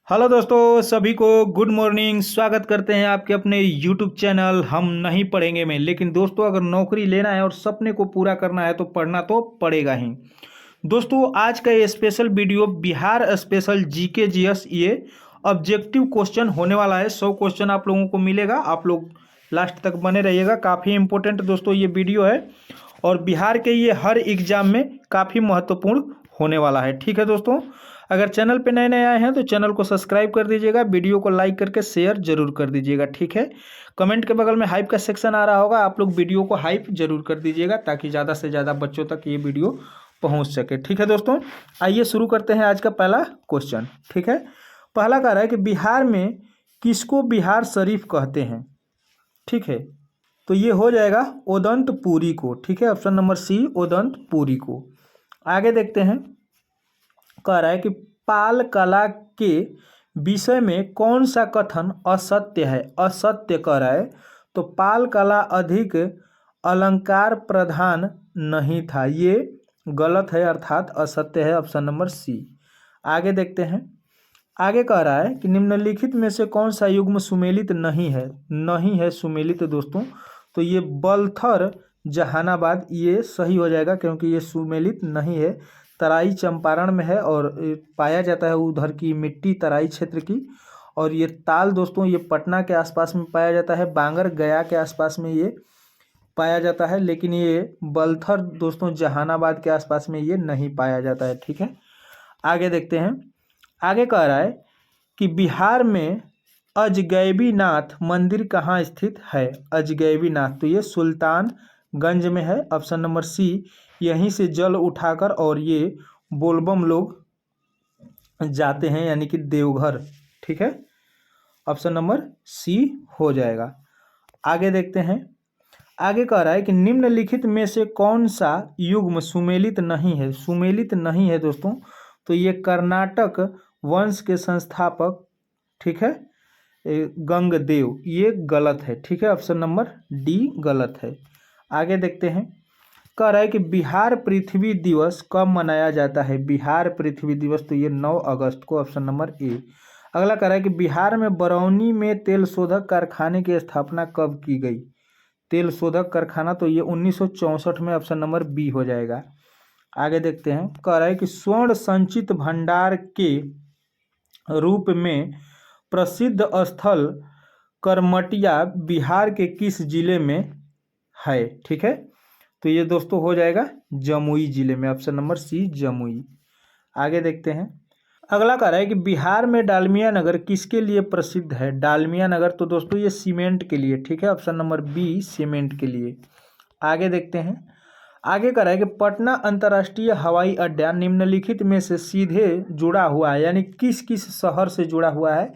Hello दोस्तों, सभी को गुड मॉर्निंग। स्वागत करते हैं आपके अपने यूट्यूब चैनल हम नहीं पढ़ेंगे में। लेकिन दोस्तों, अगर नौकरी लेना है और सपने को पूरा करना है तो पढ़ना तो पड़ेगा ही। दोस्तों, आज का ये special video Bihar special GK GS ये ऑब्जेक्टिव क्वेश्चन होने वाला है। 100 क्वेश्चन आप लोगों को मिलेगा। आप लोग लास्ट तक बने रहिएगा। काफ़ी इंपॉर्टेंट दोस्तों ये वीडियो है और बिहार के ये हर एग्जाम में काफ़ी महत्वपूर्ण होने वाला है। ठीक है दोस्तों, अगर चैनल पे नए नए आए हैं तो चैनल को सब्सक्राइब कर दीजिएगा, वीडियो को लाइक करके शेयर जरूर कर दीजिएगा। ठीक है, कमेंट के बगल में हाइप का सेक्शन आ रहा होगा, आप लोग वीडियो को हाइप जरूर कर दीजिएगा ताकि ज़्यादा से ज़्यादा बच्चों तक ये वीडियो पहुंच सके। ठीक है दोस्तों, आइए शुरू करते हैं आज का पहला क्वेश्चन। ठीक है, पहला कह रहा है कि बिहार में किसको बिहार शरीफ कहते हैं। ठीक है, तो ये हो जाएगा उदंतपुरी को। ठीक है, ऑप्शन नंबर सी उदंतपुरी को। आगे देखते हैं, कह रहा है कि पाल कला के विषय में कौन सा कथन असत्य है। असत्य कह रहा है तो पाल कला अधिक अलंकार प्रधान नहीं था, ये गलत है अर्थात असत्य है। Option number C. आगे देखते हैं, आगे कह रहा है कि निम्नलिखित में से कौन सा युग्म सुमेलित नहीं है। नहीं है सुमेलित दोस्तों, तो ये बलथर जहानाबाद ये सही हो जाएगा क्योंकि ये सुमेलित नहीं है। तराई चंपारण में है और पाया जाता है उधर की मिट्टी तराई क्षेत्र की। और ये ताल दोस्तों ये पटना के आसपास में पाया जाता है, बांगर गया के आसपास में ये पाया जाता है, लेकिन ये बलथर दोस्तों जहानाबाद के आसपास में ये नहीं पाया जाता है। ठीक है, आगे देखते हैं, आगे कह रहा है कि बिहार में अजगैबीनाथ मंदिर कहाँ स्थित है। अजगैबीनाथ तो ये सुल्तानगंज में है। Option number C. यहीं से जल उठाकर और ये बोलबम लोग जाते हैं यानी कि देवघर। ठीक है, ऑप्शन नंबर सी हो जाएगा। आगे देखते हैं, आगे कह रहा है कि निम्नलिखित में से कौन सा युग्म सुमेलित नहीं है। सुमेलित नहीं है दोस्तों, तो ये कर्नाटक वंश के संस्थापक, ठीक है, गंगदेव, ये गलत है। ठीक है, ऑप्शन नंबर डी गलत है। आगे देखते हैं, कह रहा है कि बिहार पृथ्वी दिवस कब मनाया जाता है। बिहार पृथ्वी दिवस तो ये 9 अगस्त को। Option number A. अगला कह रहा है कि बिहार में बरौनी में तेल शोधक कारखाने की स्थापना कब की गई। तेल शोधक कारखाना तो ये 1964 में। ऑप्शन नंबर बी हो जाएगा। आगे देखते हैं, कह रहा है कि स्वर्ण संचित भंडार के रूप में प्रसिद्ध स्थल करमटिया बिहार के किस जिले में है। ठीक है, तो ये दोस्तों हो जाएगा जमुई जिले में। Option number C Jamui. आगे देखते हैं, अगला कह रहा है कि बिहार में डालमिया नगर किसके लिए प्रसिद्ध है। डालमिया नगर तो दोस्तों ये सीमेंट के लिए। ठीक है, ऑप्शन नंबर बी सीमेंट के लिए। आगे देखते हैं, आगे कह रहा है कि पटना अंतर्राष्ट्रीय हवाई अड्डा निम्नलिखित में से सीधे जुड़ा हुआ है, यानी किस किस शहर से जुड़ा हुआ है,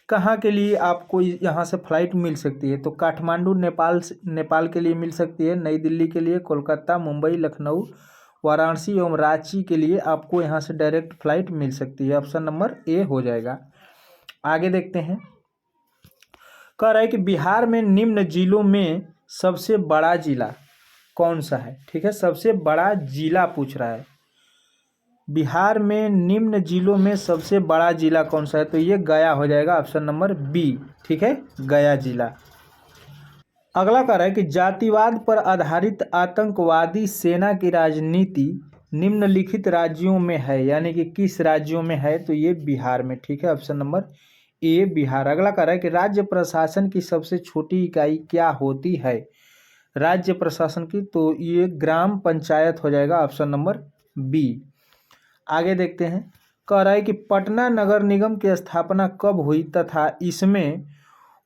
कहाँ के लिए आपको यहाँ से फ्लाइट मिल सकती है। तो काठमांडू नेपाल के लिए मिल सकती है, नई दिल्ली के लिए, कोलकाता, मुंबई, लखनऊ, वाराणसी एवं रांची के लिए आपको यहाँ से डायरेक्ट फ्लाइट मिल सकती है। ऑप्शन नंबर ए हो जाएगा। आगे देखते हैं, कह रहा है कि बिहार में निम्न जिलों में सबसे बड़ा जिला कौन सा है। ठीक है, सबसे बड़ा जिला पूछ रहा है। बिहार में निम्न जिलों में सबसे बड़ा जिला कौन सा है, तो ये गया हो जाएगा। Option number B. ठीक है, गया जिला। अगला कह रहा है कि जातिवाद पर आधारित आतंकवादी सेना की राजनीति निम्नलिखित राज्यों में है, यानी कि किस राज्यों में है, तो ये बिहार में। ठीक है, ऑप्शन नंबर ए बिहार। अगला कह रहा है कि राज्य प्रशासन की सबसे छोटी इकाई क्या होती है। राज्य प्रशासन की तो ये ग्राम पंचायत हो जाएगा। Option number B. आगे देखते हैं, कह रहा है कि पटना नगर निगम की स्थापना कब हुई तथा इसमें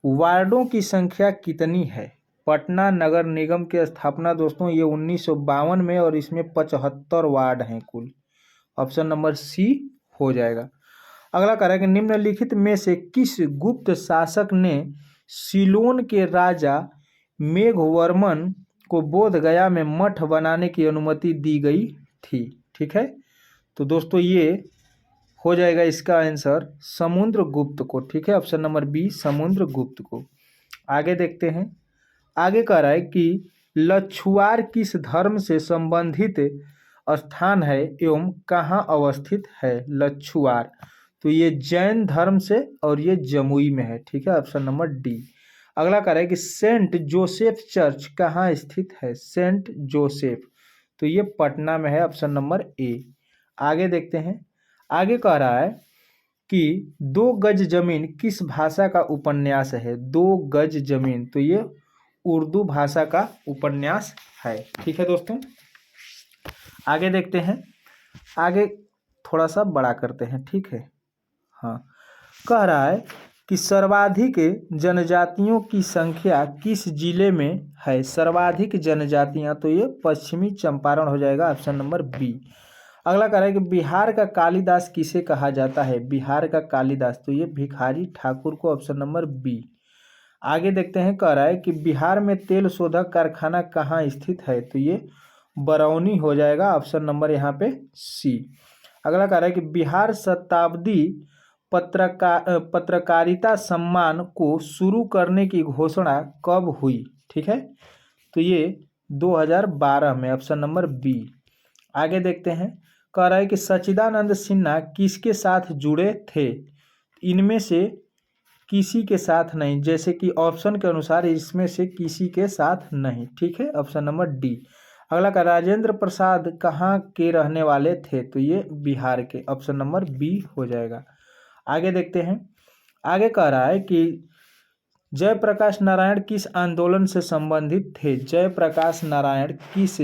वार्डों की संख्या कितनी है। पटना नगर निगम की स्थापना दोस्तों ये 1952 में और इसमें 75 वार्ड हैं कुल। ऑप्शन नंबर सी हो जाएगा। अगला कह रहा है कि निम्नलिखित में से किस गुप्त शासक ने सिलोन के राजा मेघवर्मन को बोध गया में मठ बनाने की अनुमति दी गई थी। ठीक है, तो दोस्तों ये हो जाएगा इसका आंसर समुद्रगुप्त को। ठीक है, ऑप्शन नंबर बी समुद्रगुप्त को। आगे देखते हैं, आगे कह रहा है कि लछुआर किस धर्म से संबंधित स्थान है एवं कहाँ अवस्थित है। लछुआर तो ये जैन धर्म से और ये जमुई में है, ठीक है, ऑप्शन नंबर डी। अगला कह रहा है कि सेंट जोसेफ चर्च कहाँ स्थित है? सेंट जोसेफ, तो ये पटना में है, ऑप्शन नंबर ए। आगे देखते हैं, आगे कह रहा है कि 2 गज जमीन किस भाषा का उपन्यास है? 2 गज जमीन, तो ये उर्दू भाषा का उपन्यास है, ठीक है दोस्तों। आगे देखते हैं, आगे थोड़ा सा बड़ा करते हैं, ठीक है। हाँ, कह रहा है कि सर्वाधिक जनजातियों की संख्या किस जिले में है? सर्वाधिक जनजातियां, तो ये पश्चिमी चंपारण हो जाएगा, ऑप्शन नंबर बी। अगला कह रहा है कि बिहार का कालिदास किसे कहा जाता है? बिहार का कालिदास, तो ये भिखारी ठाकुर को, ऑप्शन नंबर बी। आगे देखते हैं, कह रहा है कि बिहार में तेल शोधक कारखाना कहाँ स्थित है? तो ये बरौनी हो जाएगा, ऑप्शन नंबर यहाँ पे सी। अगला कह रहा है कि बिहार शताब्दी पत्रकारिता सम्मान को शुरू करने की घोषणा कब हुई? ठीक है, तो ये 2012 में, ऑप्शन नंबर बी। आगे देखते हैं, कह रहा है कि सच्चिदानंद सिन्हा किसके साथ जुड़े थे? इनमें से किसी के साथ नहीं, जैसे कि ऑप्शन के अनुसार इसमें से किसी के साथ नहीं, ठीक है, ऑप्शन नंबर डी। अगला का राजेंद्र प्रसाद कहाँ के रहने वाले थे? तो ये बिहार के, ऑप्शन नंबर बी हो जाएगा। आगे देखते हैं, आगे कह रहा है कि जयप्रकाश नारायण किस आंदोलन से संबंधित थे? जयप्रकाश नारायण किस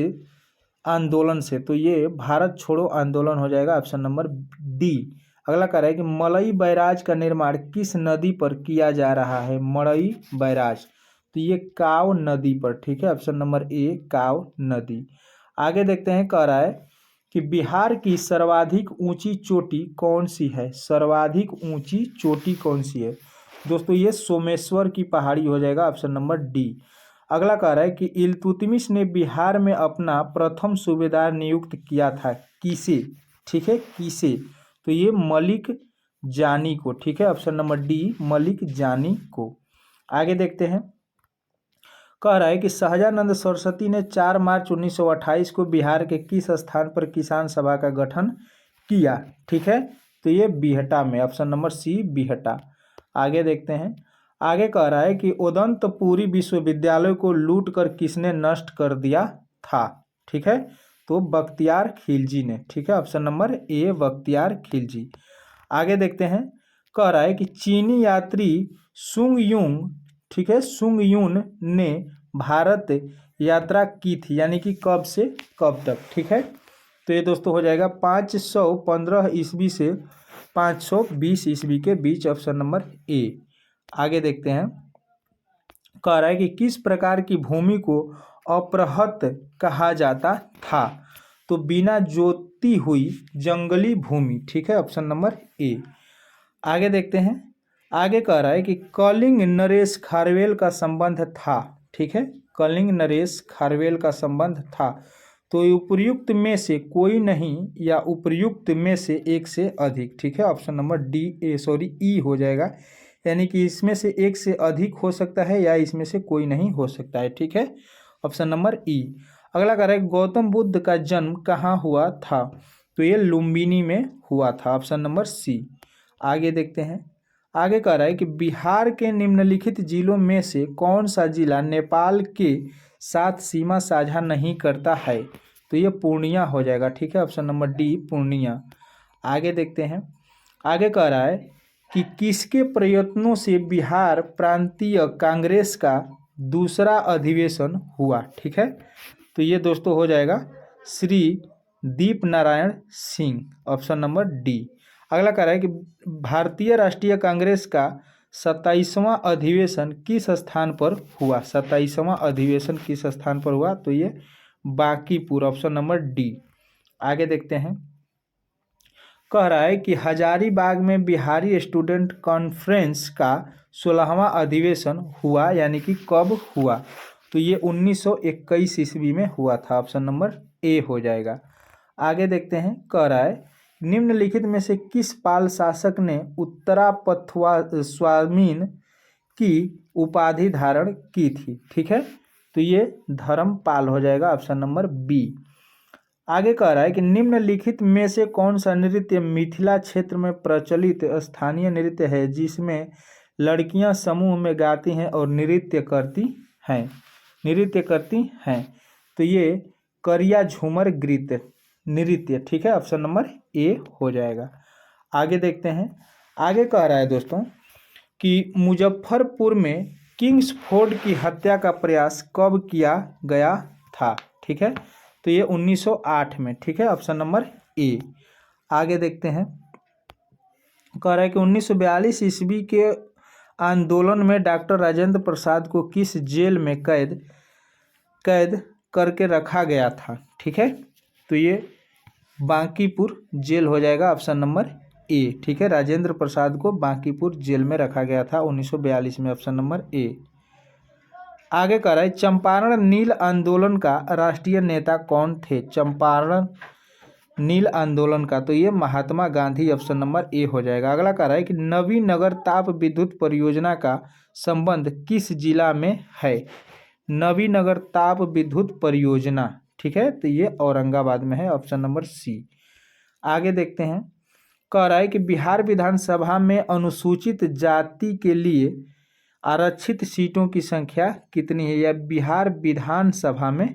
आंदोलन से? तो ये भारत छोड़ो आंदोलन हो जाएगा, ऑप्शन नंबर डी। अगला कह रहा है कि मलई बैराज का निर्माण किस नदी पर किया जा रहा है? मलई बैराज, तो ये काव नदी पर, ठीक है, ऑप्शन नंबर ए काव नदी। आगे देखते हैं, कह रहा है कि बिहार की सर्वाधिक ऊंची चोटी कौन सी है? सर्वाधिक ऊंची चोटी कौन सी है? दोस्तों ये सोमेश्वर की पहाड़ी हो जाएगा, ऑप्शन नंबर डी। अगला कह रहा है कि इल्तुतमिश ने बिहार में अपना प्रथम सूबेदार नियुक्त किया था, किसे? ठीक है, किसे? तो ये मलिक जानी को, ठीक है, ऑप्शन नंबर डी मलिक जानी को। आगे देखते हैं, कह रहा है कि सहजानंद सरस्वती ने 4 मार्च 1928 को बिहार के किस स्थान पर किसान सभा का गठन किया? ठीक है, तो ये बिहटा में, ऑप्शन नंबर सी बिहटा। आगे देखते हैं, आगे कह रहा है कि उदंतपुरी विश्वविद्यालय को लूट कर किसने नष्ट कर दिया था? ठीक है, तो बख्तियार खिलजी ने, ठीक है, option number A Bakhtiyar Khilji. आगे देखते हैं, कह रहा है कि चीनी यात्री सुंग युंग, ठीक है, सुंग यून ने भारत यात्रा की थी, यानी कि कब से कब तक? ठीक है, तो ये दोस्तों हो जाएगा 515 ईस्वी से 520 ईस्वी के बीच, ऑप्शन नंबर ए। आगे देखते हैं, कह रहा है कि किस प्रकार की भूमि को अपरहत कहा जाता था? तो बिना जोती हुई जंगली भूमि, ठीक है, ऑप्शन नंबर ए। आगे देखते हैं, आगे कह रहा है कि कलिंग नरेश खारवेल का संबंध था, ठीक है, कलिंग नरेश खारवेल का संबंध था, तो उपर्युक्त में से कोई नहीं या उपर्युक्त में से एक से अधिक, ठीक है, ऑप्शन नंबर ई हो जाएगा, यानी कि इसमें से एक से अधिक हो सकता है या इसमें से कोई नहीं हो सकता है, ठीक है, ऑप्शन नंबर ई। अगला कह रहा है गौतम बुद्ध का जन्म कहाँ हुआ था? तो ये लुम्बिनी में हुआ था, ऑप्शन नंबर सी। आगे देखते हैं, आगे कह रहा है कि बिहार के निम्नलिखित जिलों में से कौन सा जिला नेपाल के साथ सीमा साझा नहीं करता है? तो ये पूर्णिया हो जाएगा, ठीक है, ऑप्शन नंबर डी पूर्णिया। आगे देखते हैं, आगे कह रहा है कि किसके प्रयत्नों से बिहार प्रांतीय कांग्रेस का दूसरा अधिवेशन हुआ? ठीक है, तो ये दोस्तों हो जाएगा Shri Deep Narayan Singh, option number D. अगला कह रहा है कि भारतीय राष्ट्रीय कांग्रेस का 27वां अधिवेशन किस स्थान पर हुआ? 27वां अधिवेशन किस स्थान पर हुआ? तो ये बांकीपुर, ऑप्शन नंबर डी। आगे देखते हैं, कह रहा है कि हजारीबाग में बिहारी स्टूडेंट कॉन्फ्रेंस का 16वां अधिवेशन हुआ, यानी कि कब हुआ? तो ये 1921 ईस्वी में हुआ था, ऑप्शन नंबर ए हो जाएगा। आगे देखते हैं, कह रहा है निम्नलिखित में से किस पाल शासक ने उत्तरापथवा स्वामीन की उपाधि धारण की थी? ठीक है, तो ये धर्मपाल हो जाएगा, ऑप्शन नंबर बी। आगे कह रहा है कि निम्नलिखित में से कौन सा नृत्य मिथिला क्षेत्र में प्रचलित स्थानीय नृत्य है जिसमें लड़कियां समूह में गाती हैं और नृत्य करती हैं। तो ये करिया झूमर नृत्य, ठीक है, ऑप्शन नंबर ए हो जाएगा। आगे देखते हैं। आगे कह रहा है दोस्तों कि मुजफ्फरपुर में किंग्स फोर्ड की हत्या का प्रयास कब किया गया था, ठीक है, तो ये 1908 में, ठीक है, ऑप्शन नंबर ए। आगे देखते हैं। कह रहा है कि 1942 ईस्वी के आंदोलन में डॉक्टर राजेंद्र प्रसाद को किस जेल में कैद करके रखा गया था, ठीक है, तो ये बांकीपुर जेल हो जाएगा, ऑप्शन नंबर ए, ठीक है। राजेंद्र प्रसाद को बांकीपुर जेल में रखा गया था 1942 में, ऑप्शन नंबर ए। आगे कह रहा है चंपारण नील आंदोलन का राष्ट्रीय नेता कौन थे। चंपारण नील आंदोलन का, तो ये Mahatma Gandhi, option number A हो जाएगा। अगला कह रहा है कि नवीनगर ताप विद्युत परियोजना का संबंध किस जिला में है। नवीनगर ताप विद्युत परियोजना, ठीक है, तो ये औरंगाबाद में है, ऑप्शन नंबर सी। आगे देखते हैं। कह रहा है कि बिहार विधानसभा में अनुसूचित जाति के लिए आरक्षित सीटों की संख्या कितनी है, या बिहार विधानसभा में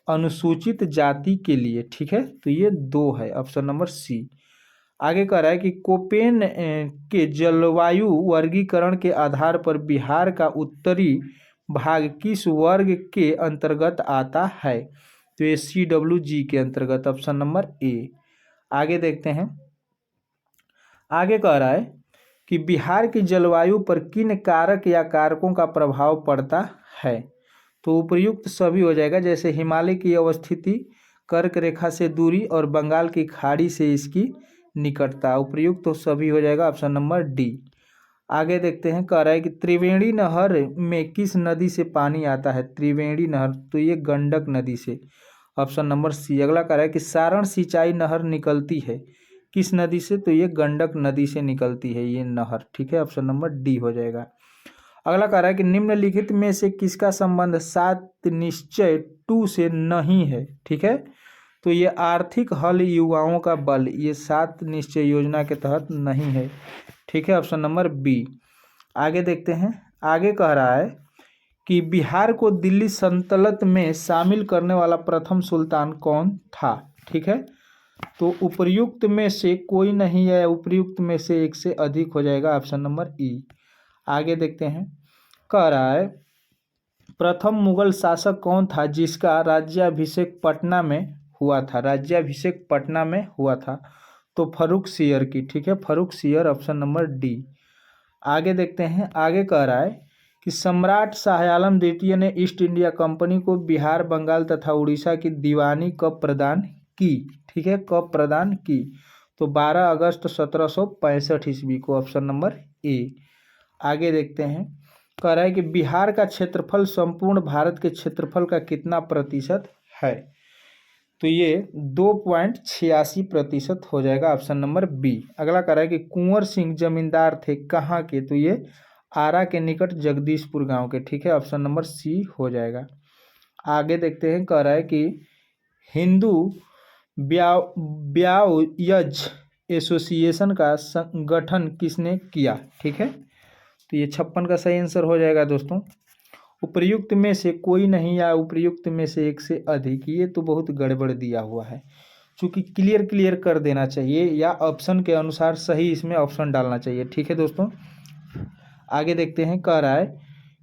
अनुसूचित जाति के लिए, ठीक है, तो ये 2 है, ऑप्शन नंबर सी। आगे कह रहा है कि कोपेन के जलवायु वर्गीकरण के आधार पर बिहार का उत्तरी भाग किस वर्ग के अंतर्गत आता है, तो ये CWG के अंतर्गत, ऑप्शन नंबर ए। आगे देखते हैं। आगे कह रहा है कि बिहार की जलवायु पर किन कारक या कारकों का प्रभाव पड़ता है, तो उपयुक्त सभी हो जाएगा, जैसे हिमालय की अवस्थिति, कर्क रेखा से दूरी और बंगाल की खाड़ी से इसकी निकटता, उपयुक्त तो सभी हो जाएगा, ऑप्शन नंबर डी। आगे देखते हैं। कह रहा है कि त्रिवेणी नहर में किस नदी से पानी आता है। त्रिवेणी नहर, तो ये गंडक नदी से, ऑप्शन नंबर सी। अगला कह रहा है कि सारण सिंचाई नहर निकलती है किस नदी से, तो ये गंडक नदी से निकलती है ये नहर, ठीक है, ऑप्शन नंबर डी हो जाएगा। अगला कह रहा है कि निम्नलिखित में से किसका संबंध 7 निश्चय 2 से नहीं है, ठीक है, तो ये आर्थिक हल युवाओं का बल, ये 7 निश्चय योजना के तहत नहीं है, ठीक है, ऑप्शन नंबर बी। आगे देखते हैं। आगे कह रहा है कि बिहार को दिल्ली सल्तनत में शामिल करने वाला प्रथम सुल्तान कौन था, ठीक है, तो उपर्युक्त में से कोई नहीं है, उपर्युक्त में से एक से अधिक हो जाएगा, ऑप्शन नंबर ई। आगे देखते हैं। कह रहा है प्रथम मुगल शासक कौन था जिसका राज्याभिषेक पटना में हुआ था। राज्याभिषेक पटना में हुआ था, तो फर्रुखसियर की, ठीक है, फर्रुखसियर, ऑप्शन नंबर डी। आगे देखते हैं। आगे कह रहा है कि सम्राट शाह आलम द्वितीय ने ईस्ट इंडिया कंपनी को बिहार, बंगाल तथा उड़ीसा की दीवानी कब प्रदान की, ठीक है, कब प्रदान की, तो 12 अगस्त 1765 ईस्वी को, ऑप्शन नंबर ए। आगे देखते हैं। कह रहा है कि बिहार का क्षेत्रफल संपूर्ण भारत के क्षेत्रफल का कितना प्रतिशत है, तो ये 2.86% हो जाएगा, ऑप्शन नंबर बी। अगला कह रहा है कि कुंवर सिंह जमींदार थे कहाँ के, तो ये आरा के निकट जगदीशपुर गांव के, ठीक है, ऑप्शन नंबर सी हो जाएगा। आगे देखते हैं। कह रहा है कि हिंदू ब्यावयज एसोसिएशन का गठन किसने किया, ठीक है, तो ये 56 का सही आंसर हो जाएगा दोस्तों। उपर्युक्त में से कोई नहीं या उपर्युक्त में से एक से अधिक, ये तो बहुत गड़बड़ दिया हुआ है, चूँकि क्लियर कर देना चाहिए या ऑप्शन के अनुसार सही इसमें ऑप्शन डालना चाहिए, ठीक है दोस्तों। आगे देखते हैं। कह रहा है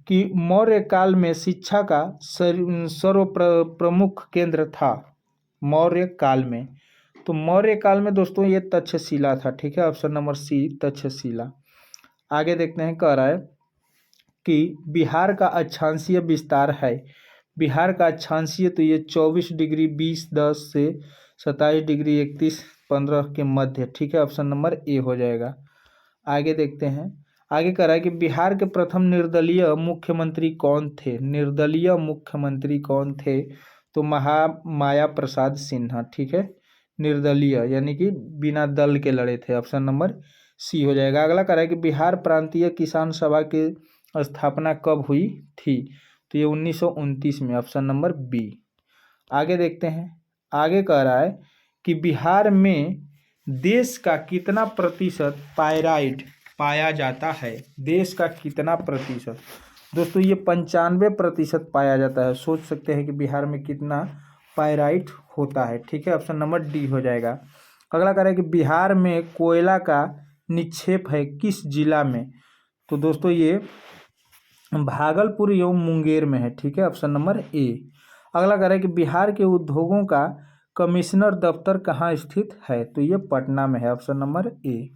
कि मौर्य काल में शिक्षा का सर्व प्रमुख केंद्र था। मौर्य काल में, तो मौर्य काल में दोस्तों ये तक्षशिला था, ठीक है, ऑप्शन नंबर सी, तक्षशिला। आगे देखते हैं। कह रहा है कि बिहार का अक्षांशीय विस्तार है। बिहार का अक्षांशीय, तो ये 24 डिग्री 20 से 27 डिग्री 31-15 के मध्य, ठीक है, ऑप्शन नंबर ए हो जाएगा। आगे देखते हैं। आगे कह रहा है कि बिहार के प्रथम निर्दलीय मुख्यमंत्री कौन थे। निर्दलीय मुख्यमंत्री कौन थे, तो महामाया प्रसाद सिन्हा, ठीक है, निर्दलीय यानी कि बिना दल के लड़े थे, ऑप्शन नंबर सी हो जाएगा। अगला कह रहा है कि बिहार प्रांतीय किसान सभा की स्थापना कब हुई थी, तो ये 1929 में, ऑप्शन नंबर बी। आगे देखते हैं। आगे कह रहा है कि बिहार में देश का कितना प्रतिशत पाइराइट पाया जाता है। देश का कितना प्रतिशत? दोस्तों ये 95% पाया जाता है। सोच सकते हैं कि बिहार में कितना पाइराइट होता है। ठीक है, ऑप्शन नंबर डी हो जाएगा। अगला कह रहा है कि बिहार में कोयला का निक्षेप है किस जिला में? तो दोस्तों ये भागलपुर एवं मुंगेर में है। ठीक है, ऑप्शन नंबर ए। अगला कह रहा है कि बिहार के उद्योगों का कमिश्नर दफ्तर कहाँ स्थित है? तो ये पटना में है, ऑप्शन नंबर ए।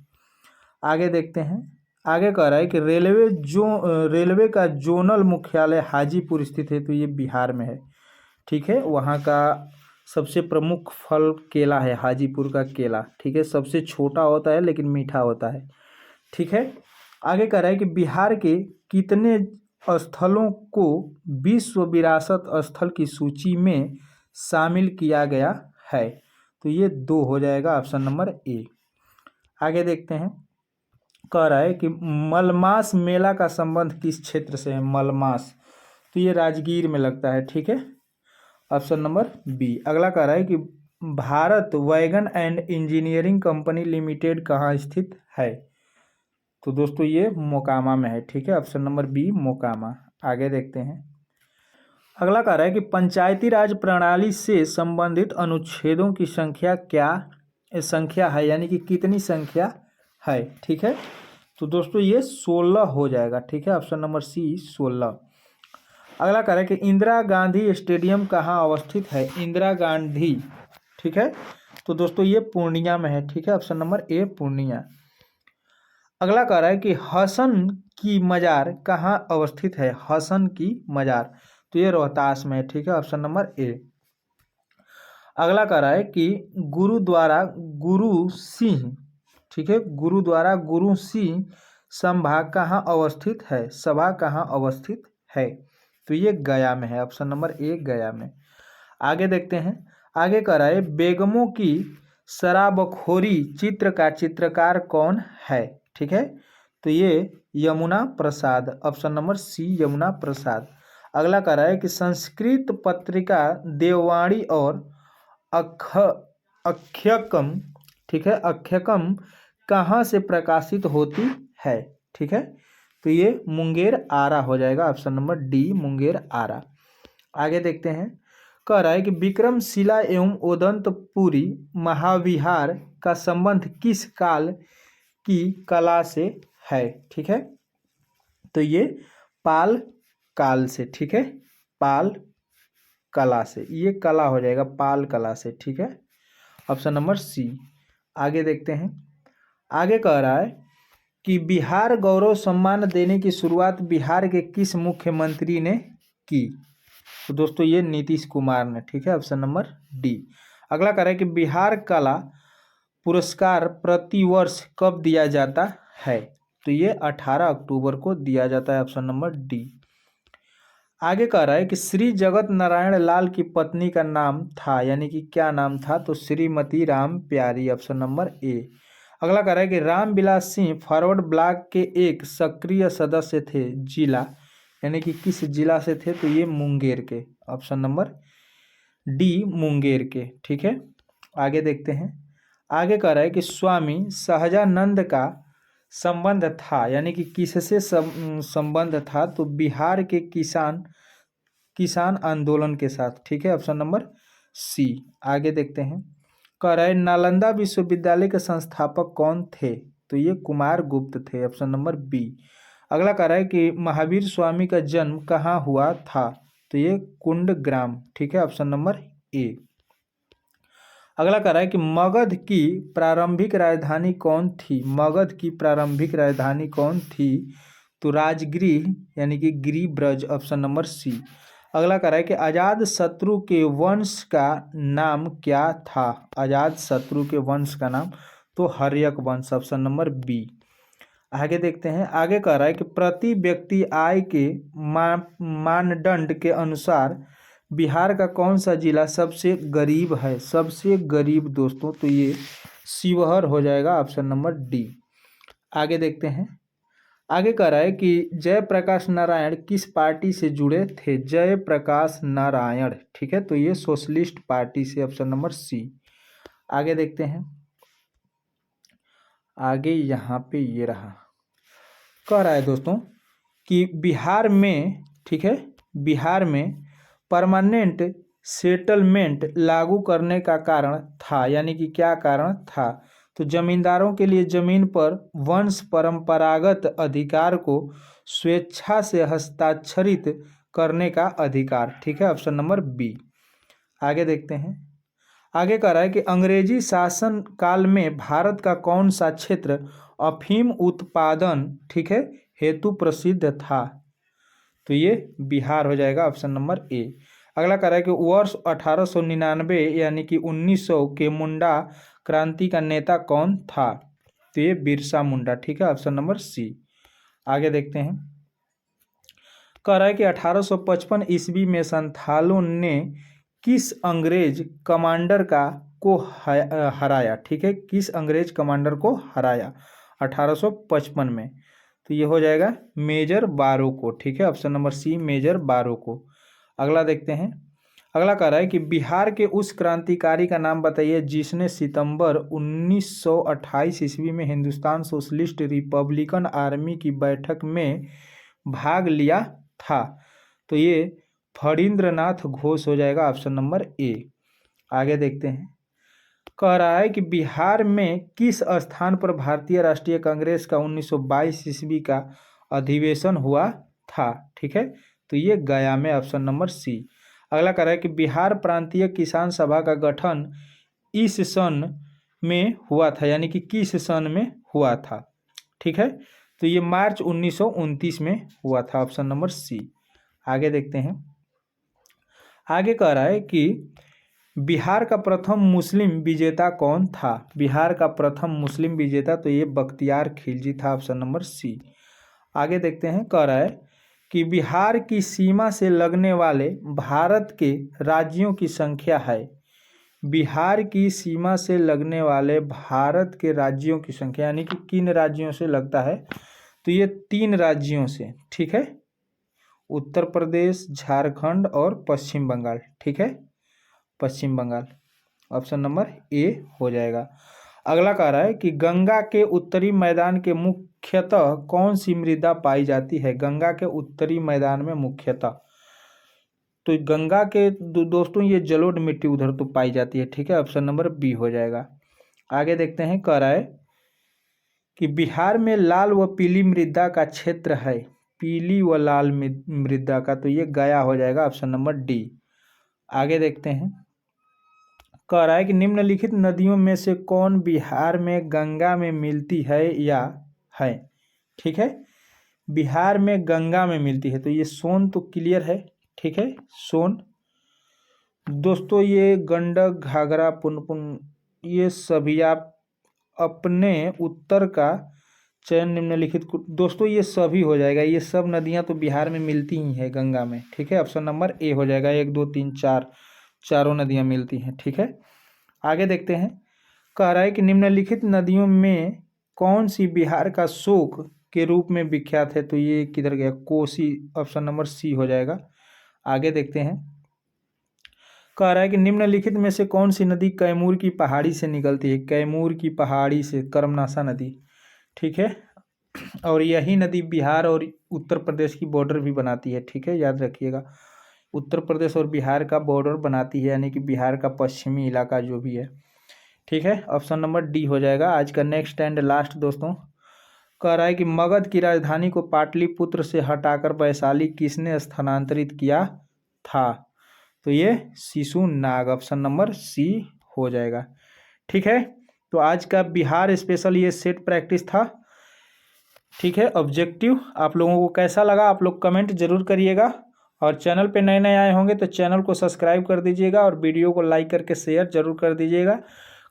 आगे देखते हैं। आगे कह रहा है कि रेलवे का जोनल मुख्यालय हाजीपुर स्थित है। तो ये बिहार में है। ठीक है, वहाँ का सबसे प्रमुख फल केला है, हाजीपुर का केला। ठीक है, सबसे छोटा होता है लेकिन मीठा होता है। ठीक है, आगे कह रहा है कि बिहार के कितने स्थलों को विश्व विरासत स्थल की सूची में शामिल किया गया है? तो ये 2 हो जाएगा, ऑप्शन नंबर ए। आगे देखते हैं। कह रहा है कि मलमास मेला का संबंध किस क्षेत्र से है? मलमास, तो ये राजगीर में लगता है। ठीक है, ऑप्शन नंबर बी। अगला कह रहा है कि Bharat wagon and engineering company limited कहाँ स्थित है? तो दोस्तों ये मोकामा में है। ठीक है, ऑप्शन नंबर बी मोकामा। आगे देखते हैं। अगला कह रहा है कि पंचायती राज प्रणाली से संबंधित अनुच्छेदों की संख्या है, यानी कि कितनी संख्या है? ठीक है, तो दोस्तों ये 16 हो जाएगा। ठीक है, ऑप्शन नंबर सी 16। अगला कह रहा है कि इंदिरा गांधी स्टेडियम कहाँ अवस्थित है? इंदिरा गांधी, ठीक है, तो दोस्तों ये पूर्णिया में है। ठीक है, ऑप्शन नंबर ए पूर्णिया। अगला कह रहा है कि हसन की मजार कहाँ अवस्थित है? हसन की मजार, तो ये रोहतास में है। ठीक है, ऑप्शन नंबर ए। अगला कह रहा है कि गुरुद्वारा गुरु सिंह, ठीक है, गुरुद्वारा गुरु सिंह सभा कहाँ अवस्थित है? सभा कहाँ अवस्थित है? तो ये गया में है, ऑप्शन नंबर ए गया में। आगे देखते हैं। आगे कह रहा है बेगमों की शराबखोरी चित्र का चित्रकार कौन है? ठीक है, तो ये यमुना प्रसाद, ऑप्शन नंबर सी यमुना प्रसाद। अगला कह रहा है कि संस्कृत पत्रिका देववाणी और अक्षयकम, ठीक है, अक्षयकम कहाँ से प्रकाशित होती है? ठीक है, तो ये मुंगेर आरा हो जाएगा, ऑप्शन नंबर डी मुंगेर आरा। आगे देखते हैं। कह रहा है कि विक्रमशिला एवं उदंतपुरी महाविहार का संबंध किस काल की कला से है? ठीक है, तो ये पाल काल से। ठीक है, पाल कला से, ये कला हो जाएगा पाल कला से। ठीक है, ऑप्शन नंबर सी। आगे देखते हैं। आगे कह रहा है कि बिहार गौरव सम्मान देने की शुरुआत बिहार के किस मुख्यमंत्री ने की? तो दोस्तों ये नीतीश कुमार ने। ठीक है, ऑप्शन नंबर डी। अगला कह रहा है कि बिहार कला पुरस्कार प्रतिवर्ष कब दिया जाता है? तो ये 18 अक्टूबर को दिया जाता है, ऑप्शन नंबर डी। आगे कह रहा है कि श्री जगत नारायण लाल की पत्नी का नाम था, यानी कि क्या नाम था? तो श्रीमती राम प्यारी, ऑप्शन नंबर ए। अगला कह रहा है कि रामविलास सिंह फॉरवर्ड ब्लॉक के एक सक्रिय सदस्य थे, जिला, यानी कि किस जिला से थे? तो ये मुंगेर के, ऑप्शन नंबर डी मुंगेर के। ठीक है, आगे देखते हैं। आगे कह रहा है कि स्वामी सहजानंद का संबंध था, यानी कि किससे संबंध था? तो बिहार के किसान आंदोलन के साथ। ठीक है, ऑप्शन नंबर सी। आगे देखते हैं। कह रहा है नालंदा विश्वविद्यालय के संस्थापक कौन थे? तो ये कुमार गुप्त थे, ऑप्शन नंबर बी। अगला कह रहा है कि महावीर स्वामी का जन्म कहाँ हुआ था? तो ये कुंडग्राम। ठीक है, ऑप्शन नंबर ए। अगला कह रहा है कि मगध की प्रारंभिक राजधानी कौन थी? मगध की प्रारंभिक राजधानी कौन थी? तो राजगृह, यानी कि गिरिब्रज, ऑप्शन नंबर सी। अगला कह रहा है कि अजात शत्रु के वंश का नाम क्या था? अजात शत्रु के वंश का नाम, तो हर्यक वंश, ऑप्शन नंबर बी। आगे देखते हैं। आगे कह रहा है कि प्रति व्यक्ति आय के मानदंड के अनुसार बिहार का कौन सा जिला सबसे गरीब है? सबसे गरीब दोस्तों, तो ये शिवहर हो जाएगा, ऑप्शन नंबर डी। आगे देखते हैं। आगे कह रहा है कि जयप्रकाश नारायण किस पार्टी से जुड़े थे। जयप्रकाश नारायण, ठीक है, तो ये सोशलिस्ट पार्टी से, ऑप्शन नंबर सी। आगे देखते हैं, आगे यहाँ पे ये रहा, कह रहा है दोस्तों कि बिहार में, ठीक है, बिहार में परमानेंट सेटलमेंट लागू करने का कारण था, यानी कि क्या कारण था। तो जमींदारों के लिए जमीन पर वंश परंपरागत अधिकार को स्वेच्छा से हस्ताक्षरित करने का अधिकार, ठीक है, ऑप्शन नंबर बी। आगे देखते हैं, आगे कह रहा है कि अंग्रेजी शासन काल में भारत का कौन सा क्षेत्र अफीम उत्पादन, ठीक है, हेतु प्रसिद्ध था। तो ये बिहार हो जाएगा, ऑप्शन नंबर ए। अगला कह रहा है कि वर्ष 1899 यानी कि 1900 के मुंडा क्रांति का नेता कौन था। तो ये बिरसा मुंडा, ठीक है, ऑप्शन नंबर सी। आगे देखते हैं, कह रहा है कि 1855 ईस्वी में संथालों ने किस अंग्रेज कमांडर को हराया, ठीक है, किस अंग्रेज कमांडर को हराया 1855 में। तो ये हो जाएगा मेजर बारो को, ठीक है, ऑप्शन नंबर सी, मेजर बारो को। अगला देखते हैं, अगला कह रहा है कि बिहार के उस क्रांतिकारी का नाम बताइए जिसने सितंबर 1928 ईस्वी में हिंदुस्तान सोशलिस्ट रिपब्लिकन आर्मी की बैठक में भाग लिया था। तो ये फणींद्रनाथ घोष हो जाएगा, ऑप्शन नंबर ए। आगे देखते हैं, कह रहा है कि बिहार में किस स्थान पर भारतीय राष्ट्रीय कांग्रेस का 1922 ईस्वी का अधिवेशन हुआ था, ठीक है, तो ये गया में, ऑप्शन नंबर सी। अगला कह रहा है कि बिहार प्रांतीय किसान सभा का गठन इस सन में हुआ था, यानी कि किस सन में हुआ था, ठीक है, तो ये मार्च 1929 में हुआ था, ऑप्शन नंबर सी। आगे देखते हैं, आगे कह रहा है कि बिहार का प्रथम मुस्लिम विजेता कौन था। बिहार का प्रथम मुस्लिम विजेता, तो ये बख्तियार खिलजी था, ऑप्शन नंबर सी। आगे देखते हैं, कह रहा है कि बिहार की सीमा से लगने वाले भारत के राज्यों की संख्या है। बिहार की सीमा से लगने वाले भारत के राज्यों की संख्या, यानी कि किन राज्यों से लगता है, तो ये 3 राज्यों से, ठीक है, उत्तर प्रदेश, झारखंड और पश्चिम बंगाल, ठीक है, पश्चिम बंगाल, ऑप्शन नंबर ए हो जाएगा। अगला कह रहा है कि गंगा के उत्तरी मैदान के मुख्यतः कौन सी मृदा पाई जाती है। गंगा के उत्तरी मैदान में मुख्यतः, तो गंगा के दोस्तों ये जलोढ़ मिट्टी उधर तो पाई जाती है, ठीक है, ऑप्शन नंबर बी हो जाएगा। आगे देखते हैं, कह रहा है कि बिहार में लाल व पीली मृदा का क्षेत्र है। पीली व लाल मृदा का, तो ये गया हो जाएगा, ऑप्शन नंबर डी। आगे देखते हैं, कह रहा है कि निम्नलिखित नदियों में से कौन बिहार में गंगा में मिलती है या है, ठीक है, बिहार में गंगा में मिलती है। तो ये सोन तो क्लियर है, ठीक है, सोन। दोस्तों ये गंडक, घाघरा, पुनपुन, ये सभी आप अपने उत्तर का चयन निम्नलिखित दोस्तों ये सभी हो जाएगा। ये सब नदियां तो बिहार में मिलती ही है गंगा में, ठीक है, ऑप्शन नंबर ए हो जाएगा। 1 2 3 4 चारों नदियां मिलती हैं, ठीक है। आगे देखते हैं, कह रहा है कि निम्नलिखित नदियों में कौन सी बिहार का शोक के रूप में विख्यात है। तो ये किधर गया, कोसी, ऑप्शन नंबर सी हो जाएगा। आगे देखते हैं, कह रहा है कि निम्नलिखित में से कौन सी नदी कैमूर की पहाड़ी से निकलती है। कैमूर की पहाड़ी से कर्मनाशा नदी, ठीक है, और यही नदी बिहार और उत्तर प्रदेश की बॉर्डर भी बनाती है, ठीक है, याद रखिएगा, उत्तर प्रदेश और बिहार का बॉर्डर बनाती है, यानी कि बिहार का पश्चिमी इलाका जो भी है, ठीक है, ऑप्शन नंबर डी हो जाएगा। आज का नेक्स्ट एंड लास्ट दोस्तों, कह रहा है कि मगध की राजधानी को पाटलिपुत्र से हटाकर वैशाली किसने स्थानांतरित किया था। तो ये शिशुनाग, ऑप्शन नंबर सी हो जाएगा, ठीक है। तो आज का बिहार स्पेशल ये सेट प्रैक्टिस था, ठीक है, ऑब्जेक्टिव। आप लोगों को कैसा लगा आप लोग कमेंट जरूर करिएगा, और चैनल पे नए नए आए होंगे तो चैनल को सब्सक्राइब कर दीजिएगा और वीडियो को लाइक करके शेयर जरूर कर दीजिएगा।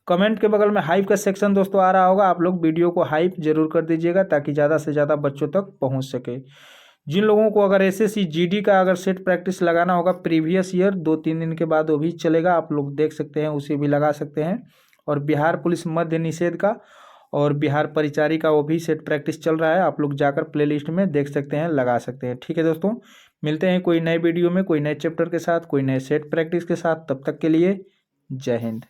कमेंट के बगल में हाइप का सेक्शन दोस्तों आ रहा होगा, आप लोग वीडियो को हाइप जरूर कर दीजिएगा ताकि ज़्यादा से ज़्यादा बच्चों तक पहुँच सके। जिन लोगों को अगर एसएससी जीडी का अगर सेट प्रैक्टिस लगाना होगा प्रीवियस ईयर 2-3 दिन के बाद वो भी चलेगा, आप लोग देख सकते हैं, उसे भी लगा सकते हैं। और बिहार पुलिस मद्य निषेध का और बिहार परिचारिका वो भी सेट प्रैक्टिस चल रहा है, आप लोग जाकर प्लेलिस्ट में देख सकते हैं, लगा सकते हैं। ठीक है दोस्तों, मिलते हैं कोई नए वीडियो में कोई नए चैप्टर के साथ, कोई नए सेट प्रैक्टिस के साथ। तब तक के लिए जय हिंद।